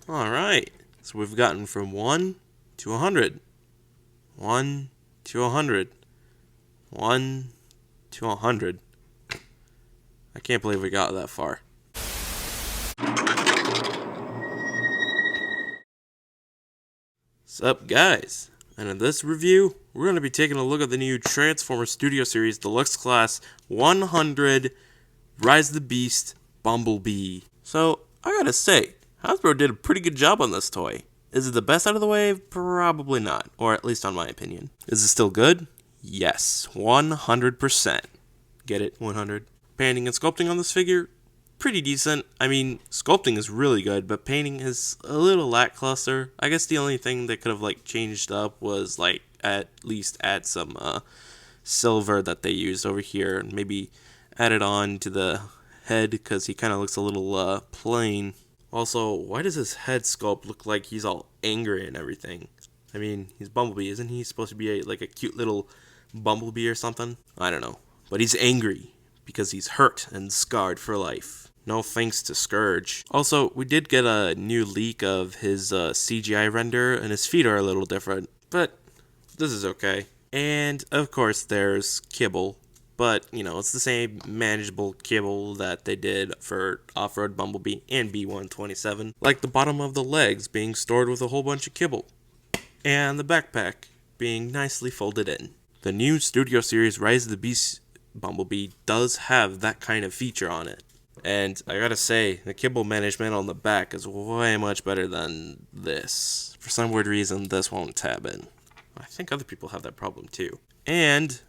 Alright, so we've gotten from 1 to 100. 1 to 100. 1 to 100. I can't believe we got that far. Sup guys, and in this review, we're going to be taking a look at the new Transformers Studio Series Deluxe Class 100 Rise of the Beast Bumblebee. So, I gotta say, Hasbro did a pretty good job on this toy. Is it the best out of the wave? Probably not, or at least on my opinion. Is it still good? Yes, 100%. Get it? 100. Painting and sculpting on this figure? Pretty decent. I mean, sculpting is really good, but painting is a little lackluster. I guess the only thing that could have changed up was at least add some silver that they used over here and maybe add it on to the head because he kind of looks a little plain. Also, why does his head sculpt look like he's all angry and everything? I mean, he's Bumblebee. Isn't he supposed to be a cute little Bumblebee or something? I don't know. But he's angry because he's hurt and scarred for life. No thanks to Scourge. Also, we did get a new leak of his CGI render, and his feet are a little different. But this is okay. And, of course, there's Kibble. But, it's the same manageable kibble that they did for Off-Road Bumblebee and B127. Like the bottom of the legs being stored with a whole bunch of kibble. And the backpack being nicely folded in. The new Studio Series Rise of the Beast Bumblebee does have that kind of feature on it. And I gotta say, the kibble management on the back is way much better than this. For some weird reason, this won't tab in. I think other people have that problem too. And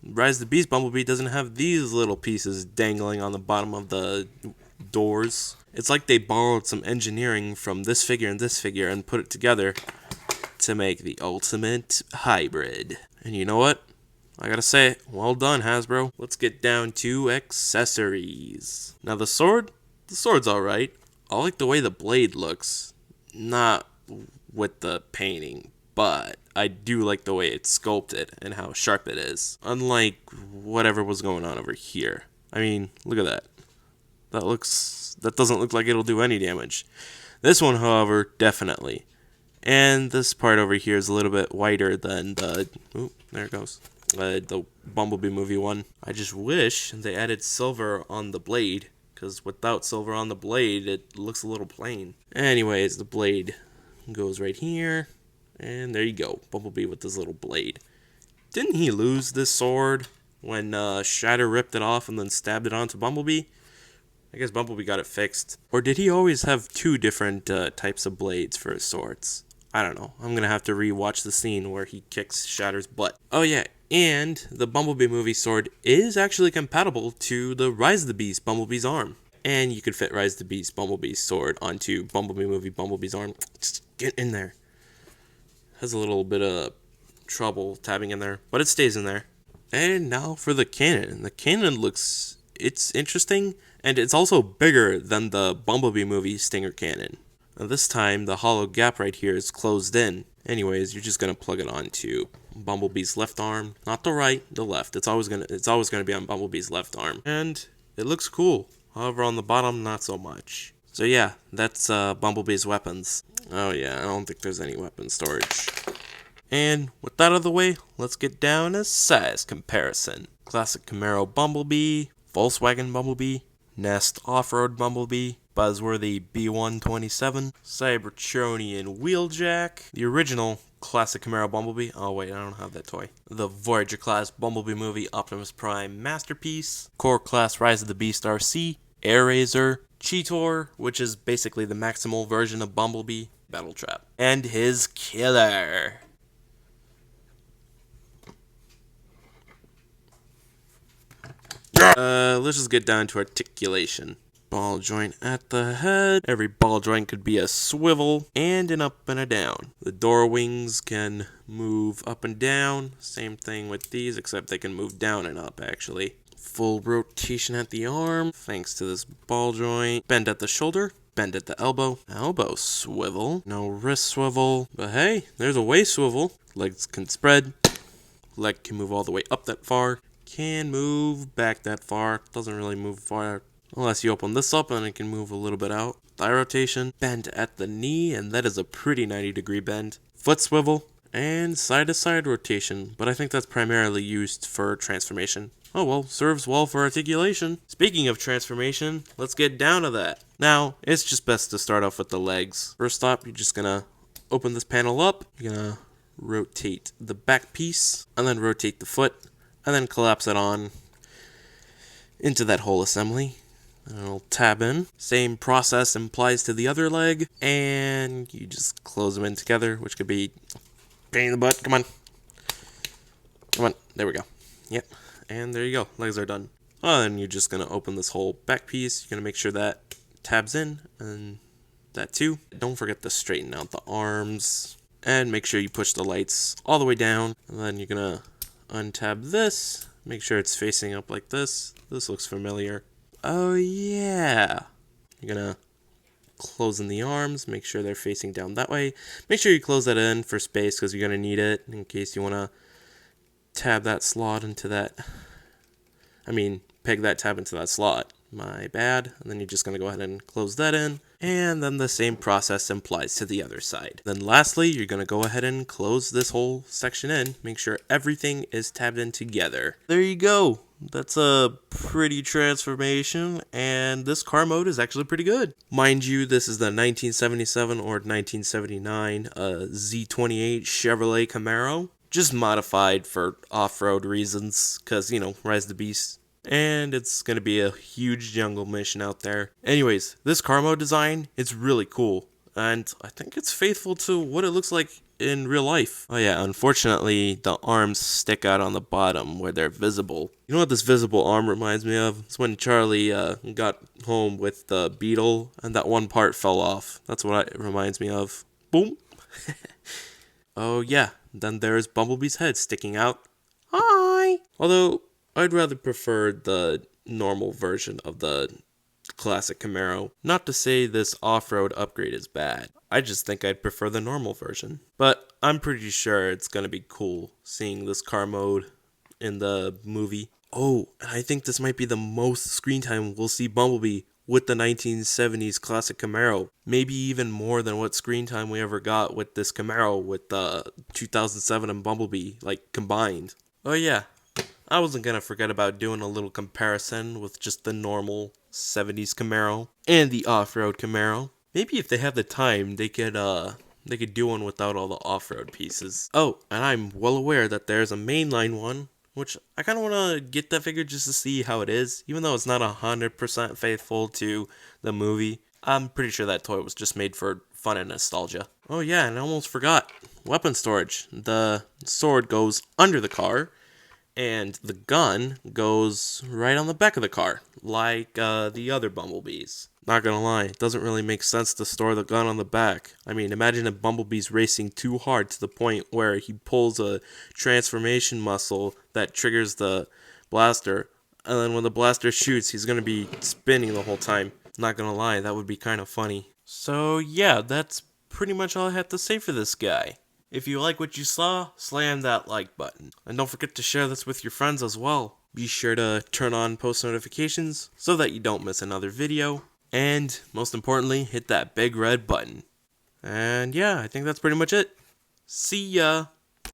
Rise of the Beast Bumblebee doesn't have these little pieces dangling on the bottom of the doors. It's like they borrowed some engineering from this figure and this figure and put it together to make the ultimate hybrid. And you know what? I gotta say, well done, Hasbro. Let's get down to accessories. Now the sword's alright. I like the way the blade looks. Not with the painting, but I do like the way it's sculpted and how sharp it is. Unlike whatever was going on over here. I mean, look at that. That doesn't look like it'll do any damage. This one, however, definitely. And this part over here is a little bit wider than the... Ooh, there it goes. The Bumblebee movie one. I just wish they added silver on the blade, because without silver on the blade, it looks a little plain. Anyways, the blade goes right here, and there you go, Bumblebee with this little blade. Didn't he lose this sword when Shatter ripped it off and then stabbed it onto Bumblebee? I guess Bumblebee got it fixed. Or did he always have two different types of blades for his swords? I don't know. I'm going to have to re-watch the scene where he kicks Shatter's butt. Oh yeah, and the Bumblebee movie sword is actually compatible to the Rise of the Beast Bumblebee's arm. And you could fit Rise of the Beast Bumblebee's sword onto Bumblebee movie Bumblebee's arm. Just get in there. Has a little bit of trouble tabbing in there, but it stays in there. And now for the cannon. The cannon it's interesting, and it's also bigger than the Bumblebee movie Stinger cannon. Now this time, the hollow gap right here is closed in. Anyways, you're just gonna plug it onto Bumblebee's left arm, not the right, the left. It's always gonna be on Bumblebee's left arm, and it looks cool. However, on the bottom, not so much. So yeah, that's Bumblebee's weapons. Oh yeah, I don't think there's any weapon storage. And with that out of the way, let's get down a size comparison. Classic Camaro Bumblebee, Volkswagen Bumblebee, Nest Off-Road Bumblebee, Buzzworthy B127, Cybertronian Wheeljack, the original Classic Camaro Bumblebee, oh wait, I don't have that toy, the Voyager Class Bumblebee Movie Optimus Prime Masterpiece, Core Class Rise of the Beast RC, Airraiser, Cheetor, which is basically the maximal version of Bumblebee, Battletrap, and his killer. Let's just get down to articulation. Ball joint at the head. Every ball joint could be a swivel and an up and a down. The door wings can move up and down. Same thing with these, except they can move down and up actually. Full rotation at the arm, thanks to this ball joint. Bend at the shoulder, bend at the elbow. Elbow swivel. No wrist swivel. But hey, there's a waist swivel. Legs can spread. Leg can move all the way up that far. Can move back that far. Doesn't really move far unless you open this up and it can move a little bit out. thigh rotation, bend at the knee, and that is a pretty 90-degree bend, foot swivel, and side-to-side rotation, but I think that's primarily used for transformation. Oh well, serves well for articulation. Speaking of transformation, let's get down to that. Now, it's just best to start off with the legs. First off, you're just gonna open this panel up, you're gonna rotate the back piece, and then rotate the foot, and then collapse it on into that whole assembly. And it'll tab in. Same process applies to the other leg, and you just close them in together, which could be pain in the butt. Come on, there we go. Yep, and there you go, legs are done. And you're just gonna open this whole back piece. You're gonna make sure that tabs in, and that too. Don't forget to straighten out the arms, and make sure you push the lights all the way down. And then you're gonna untab this, make sure it's facing up like this. This looks familiar. Oh yeah. You're gonna close in the arms, make sure they're facing down that way. Make sure you close that in for space because you're gonna need it in case you wanna tab that slot into that. Peg that tab into that slot. My bad. And then you're just gonna go ahead and close that in. And then the same process applies to the other side. Then lastly, you're gonna go ahead and close this whole section in. Make sure everything is tabbed in together. There you go. That's a pretty transformation, and this car mode is actually pretty good. Mind you, this is the 1977 or 1979 Z28 Chevrolet Camaro, just modified for off-road reasons, because, Rise the Beast. And it's going to be a huge jungle mission out there. Anyways, this car mode design, it's really cool, and I think it's faithful to what it looks like in real life. Oh yeah, unfortunately, the arms stick out on the bottom where they're visible. You know what this visible arm reminds me of? It's when Charlie got home with the Beetle and that one part fell off. That's what it reminds me of. Boom. Oh yeah, then there's Bumblebee's head sticking out. Hi! Although, I'd rather prefer the normal version of the classic Camaro. Not to say this off-road upgrade is bad. I just think I'd prefer the normal version. But I'm pretty sure it's gonna be cool seeing this car mode in the movie. Oh, and I think this might be the most screen time we'll see Bumblebee with the 1970s classic Camaro. Maybe even more than what screen time we ever got with this Camaro with the 2007 and Bumblebee, combined. Oh yeah, I wasn't gonna forget about doing a little comparison with just the normal 70s Camaro and the off-road Camaro. Maybe if they have the time, they could do one without all the off-road pieces. Oh, and I'm well aware that there's a mainline one, which I kind of want to get that figure just to see how it is. Even though it's not 100% faithful to the movie, I'm pretty sure that toy was just made for fun and nostalgia. Oh yeah, and I almost forgot. Weapon storage. The sword goes under the car, and the gun goes right on the back of the car, like the other Bumblebees. Not gonna lie, it doesn't really make sense to store the gun on the back. Imagine if Bumblebee's racing too hard to the point where he pulls a transformation muscle that triggers the blaster, and then when the blaster shoots, he's gonna be spinning the whole time. Not gonna lie, that would be kind of funny. So yeah, that's pretty much all I have to say for this guy. If you like what you saw, slam that like button. And don't forget to share this with your friends as well. Be sure to turn on post notifications so that you don't miss another video. And most importantly, hit that big red button. And yeah, I think that's pretty much it. See ya!